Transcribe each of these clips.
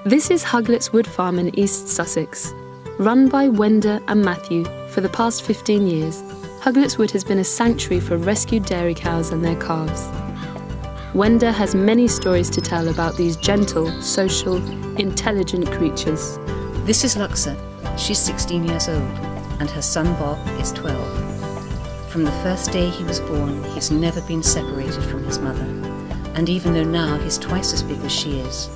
This is Huglet's Wood Farm in East Sussex. Run by Wenda and Matthew for the past 15 years, Huglet's Wood has been a sanctuary for rescued dairy cows and their calves. Wenda has many stories to tell about these gentle, social, intelligent creatures. This is Luxa. She's 16 years old, and her son Bob is 12. From the first day he was born, he's never been separated from his mother. And even though now he's twice as big as she is,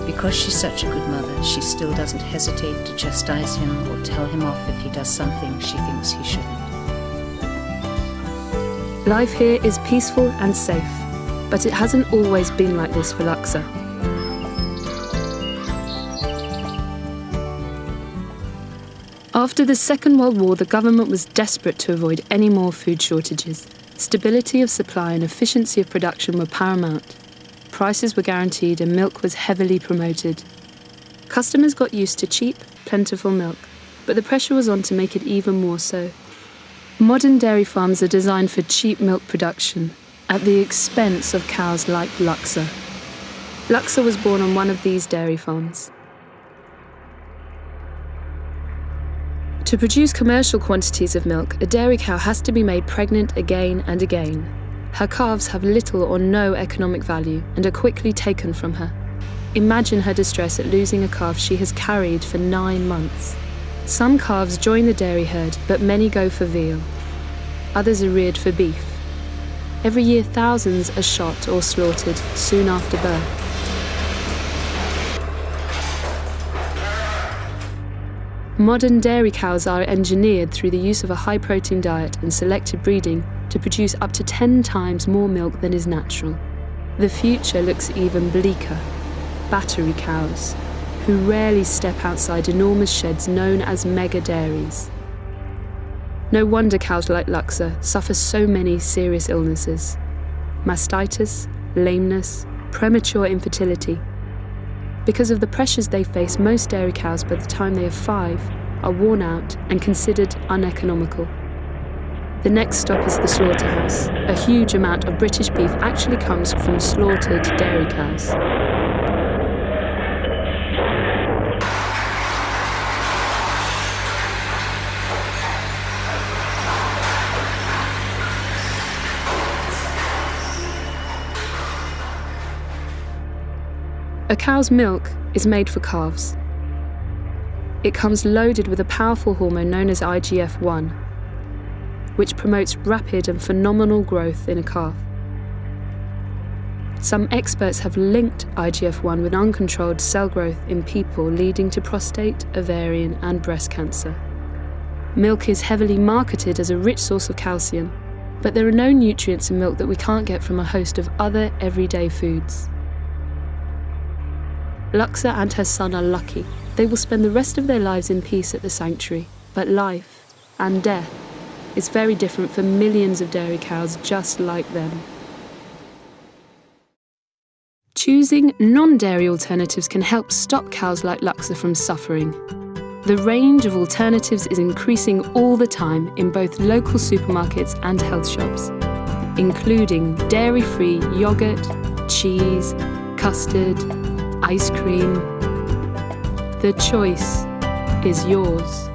because she's such a good mother, she still doesn't hesitate to chastise him or tell him off if he does something she thinks he shouldn't. Life here is peaceful and safe, but it hasn't always been like this for Luxa. After the Second World War, the government was desperate to avoid any more food shortages. Stability of supply and efficiency of production were paramount. Prices were guaranteed and milk was heavily promoted. Customers got used to cheap, plentiful milk, but the pressure was on to make it even more so. Modern dairy farms are designed for cheap milk production, at the expense of cows like Luxa. Luxa was born on one of these dairy farms. To produce commercial quantities of milk, a dairy cow has to be made pregnant again and again. Her calves have little or no economic value and are quickly taken from her. Imagine her distress at losing a calf she has carried for 9 months. Some calves join the dairy herd, but many go for veal. Others are reared for beef. Every year, thousands are shot or slaughtered soon after birth. Modern dairy cows are engineered through the use of a high-protein diet and selective breeding to produce up to 10 times more milk than is natural. The future looks even bleaker. Battery cows, who rarely step outside enormous sheds known as mega dairies. No wonder cows like Luxa suffer so many serious illnesses: mastitis, lameness, premature infertility. Because of the pressures they face, most dairy cows by the time they are 5 are worn out and considered uneconomical. The next stop is the slaughterhouse. A huge amount of British beef actually comes from slaughtered dairy cows. A cow's milk is made for calves. It comes loaded with a powerful hormone known as IGF-1, which promotes rapid and phenomenal growth in a calf. Some experts have linked IGF-1 with uncontrolled cell growth in people, leading to prostate, ovarian, and breast cancer. Milk is heavily marketed as a rich source of calcium, but there are no nutrients in milk that we can't get from a host of other everyday foods. Luxa and her son are lucky. They will spend the rest of their lives in peace at the sanctuary, but life and death is very different for millions of dairy cows just like them. Choosing non-dairy alternatives can help stop cows like Luxa from suffering. The range of alternatives is increasing all the time in both local supermarkets and health shops, including dairy-free yogurt, cheese, custard, ice cream. The choice is yours.